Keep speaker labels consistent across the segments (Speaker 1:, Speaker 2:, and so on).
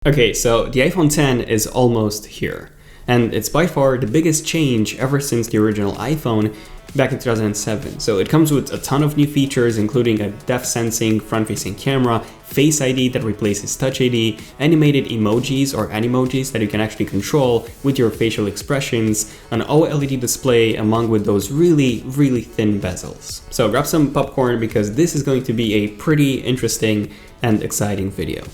Speaker 1: Okay, so the iPhone X is almost here, and it's by far the biggest change ever since the original iPhone back in 2007. So it comes with a ton of new features, including a depth sensing front-facing camera, Face ID that replaces Touch ID, animated emojis or animojis that you can actually control with your facial expressions, an OLED display among with those really thin bezels. So grab some popcorn because this is going to be a pretty interesting and exciting video.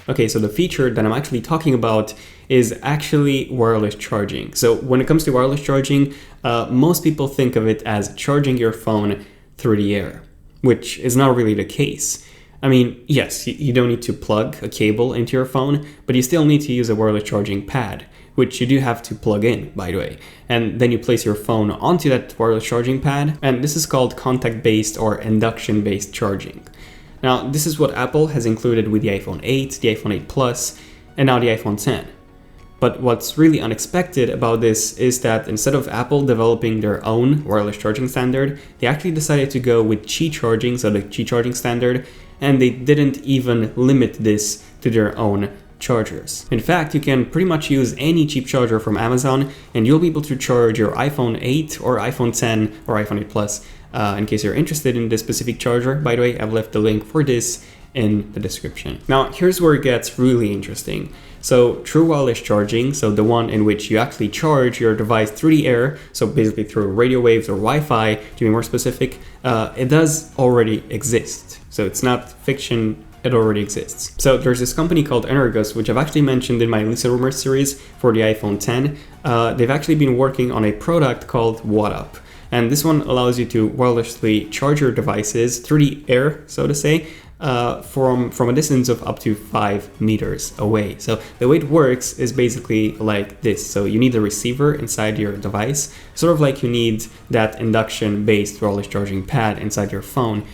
Speaker 1: Okay, so the feature that I'm actually talking about is actually wireless charging. So when it comes to wireless charging, most people think of it as charging your phone through the air, which is not really the case. I mean, yes, you don't need to plug a cable into your phone, but you still need to use a wireless charging pad, which you do have to plug in, by the way. And then you place your phone onto that wireless charging pad, and this is called contact-based or induction-based charging. Now, this is what Apple has included with the iPhone 8, the iPhone 8 Plus, and now the iPhone X. But what's really unexpected about this is that instead of Apple developing their own wireless charging standard, they actually decided to go with Qi charging, so the Qi charging standard, and they didn't even limit this to their own chargers. In fact, you can pretty much use any cheap charger from Amazon and you'll be able to charge your iPhone 8 or iPhone X or iPhone 8 Plus. In case you're interested in this specific charger, by the way, I've left the link for this in the description. Now, here's where it gets really interesting. So true wireless charging, so the one in which you actually charge your device through the air, so basically through radio waves or Wi-Fi, to be more specific, it does already exist. So it's not fiction, it already exists. So there's this company called Enquiries, which I've actually mentioned in my Lisa Rumors series for the iPhone X. They've actually been working on a product called WhatUp. And this one allows you to wirelessly charge your devices through the air, so to say, from a distance of up to 5 meters away. So the way it works is basically like this. So you need a receiver inside your device, sort of like you need that induction-based wireless charging pad inside your phone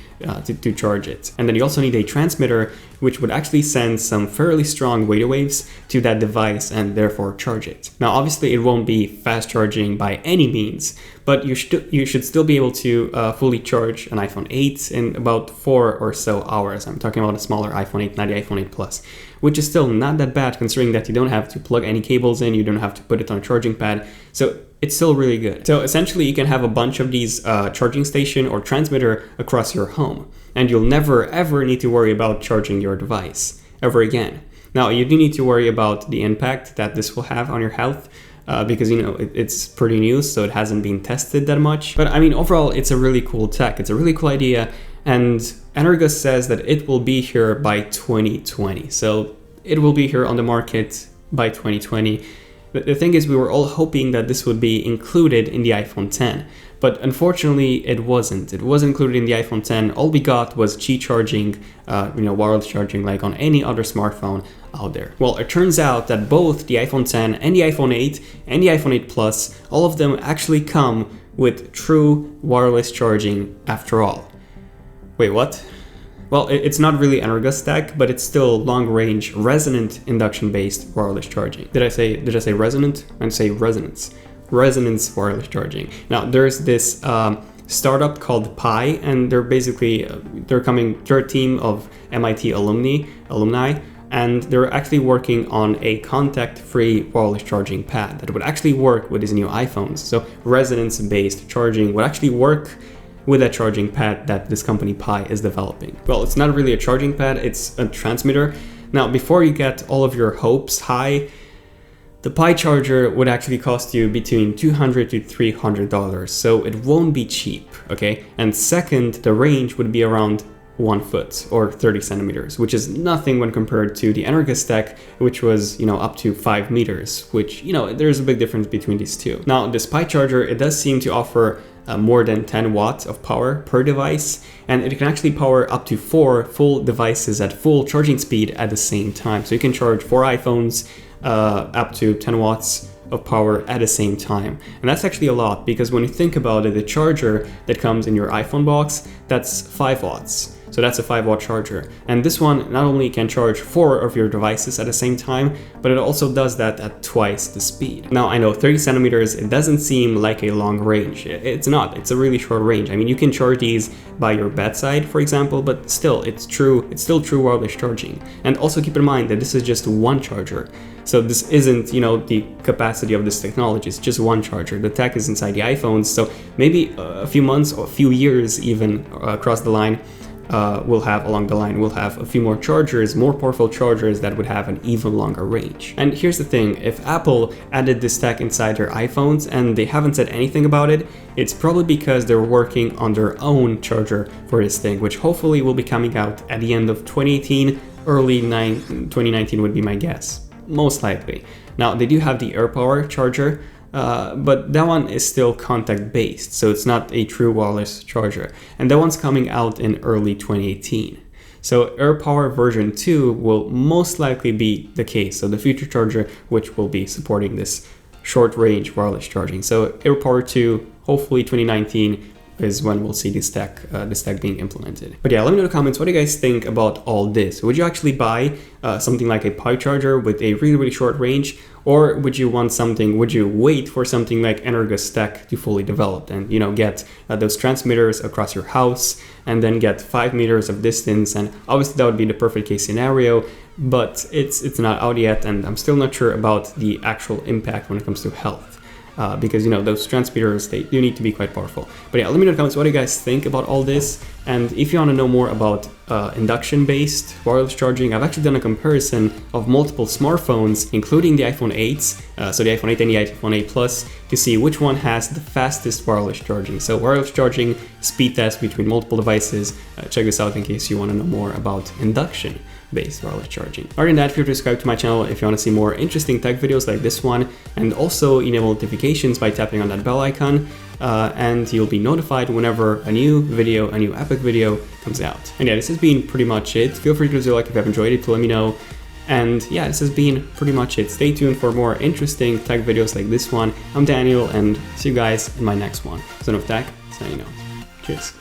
Speaker 1: to charge it. And then you also need a transmitter, which would actually send some fairly strong radio waves to that device and therefore charge it. Now, obviously, it won't be fast charging by any means, but you should still be able to fully charge an iPhone 8 in about 4 or so hours. I'm talking about a smaller iPhone 8, not the iPhone 8 Plus, which is still not that bad considering that you don't have to plug any cables in, you don't have to put it on a charging pad. So it's still really good. So essentially you can have a bunch of these charging station or transmitter across your home, and you'll never ever need to worry about charging your device ever again. Now, you do need to worry about the impact that this will have on your health because, you know, it's pretty new, so it hasn't been tested that much. But I mean, overall, it's a really cool tech. It's a really cool idea. And Enquiries says that it will be here by 2020. So it will be here on the market by 2020. The thing is, we were all hoping that this would be included in the iPhone X, but unfortunately it wasn't. It wasn't included in the iPhone X. All we got was Qi charging, wireless charging like on any other smartphone out there. Well, it turns out that both the iPhone X and the iPhone 8 and the iPhone 8 Plus, all of them actually come with true wireless charging after all. Wait, what? Well, it's not really Enquiries tech, but it's still long-range resonant induction-based wireless charging. Did I say resonant? I'd say resonance. Resonance wireless charging. Now, there's this startup called Pi, and they're basically they're a team of MIT alumni, and they're actually working on a contact-free wireless charging pad that would actually work with these new iPhones. So resonance-based charging would actually work with a charging pad that this company Pi is developing. Well, it's not really a charging pad, it's a transmitter. Now, before you get all of your hopes high, the Pi charger would actually cost you between $200 to $300, so it won't be cheap, okay? And second, the range would be around 1 foot or 30 centimeters, which is nothing when compared to the Enquiries tech, which was, up to 5 meters, which, there's a big difference between these two. Now, this Pi charger, it does seem to offer more than 10 watts of power per device, and it can actually power up to 4 full devices at full charging speed at the same time. So you can charge 4 iPhones up to 10 watts of power at the same time. And that's actually a lot, because when you think about it, the charger that comes in your iPhone box, that's 5 watts. So that's a 5-watt charger. And this one not only can charge 4 of your devices at the same time, but it also does that at twice the speed. Now I know 30 centimeters, it doesn't seem like a long range. It's not, it's a really short range. I mean, you can charge these by your bedside, for example, but still, it's still true wireless charging. And also keep in mind that this is just one charger. So this isn't, you know, the capacity of this technology, it's just one charger. The tech is inside the iPhones, so maybe a few months or a few years even across the line, we'll have a few more chargers, more powerful chargers that would have an even longer range. And here's the thing, if Apple added this tech inside their iPhones and they haven't said anything about it, it's probably because they're working on their own charger for this thing, which hopefully will be coming out at the end of 2018, early 2019 would be my guess. Most likely. Now they do have the AirPower charger, but that one is still contact based, so it's not a true wireless charger, and that one's coming out in early 2018. So AirPower version 2 will most likely be the case, so the future charger which will be supporting this short range wireless charging. So AirPower 2, hopefully 2019 is when we'll see this tech being implemented. But yeah, let me know in the comments, what do you guys think about all this? Would you actually buy something like a Pi charger with a really, really short range? Or would you wait for something like Energus tech to fully develop and, you know, get those transmitters across your house and then get 5 meters of distance? And obviously that would be the perfect case scenario, but it's not out yet, and I'm still not sure about the actual impact when it comes to health. Because, you know, those transmitters, they do need to be quite powerful. But yeah, let me know in the comments, what do you guys think about all this? And if you want to know more about induction-based wireless charging, I've actually done a comparison of multiple smartphones, including the iPhone 8s, so the iPhone 8 and the iPhone 8 Plus, to see which one has the fastest wireless charging. So wireless charging speed test between multiple devices. Check this out in case you want to know more about induction-based wireless charging. Other than that, feel free to subscribe to my channel if you want to see more interesting tech videos like this one, and also enable notifications by tapping on that bell icon, and you'll be notified whenever a new epic video comes out. And yeah, this has been pretty much it. Feel free to leave a like if you have enjoyed it, to let me know. And yeah, this has been pretty much it. Stay tuned for more interesting tech videos like this one. I'm Daniel, and see you guys in my next one. Son of Tech, signing out. Cheers.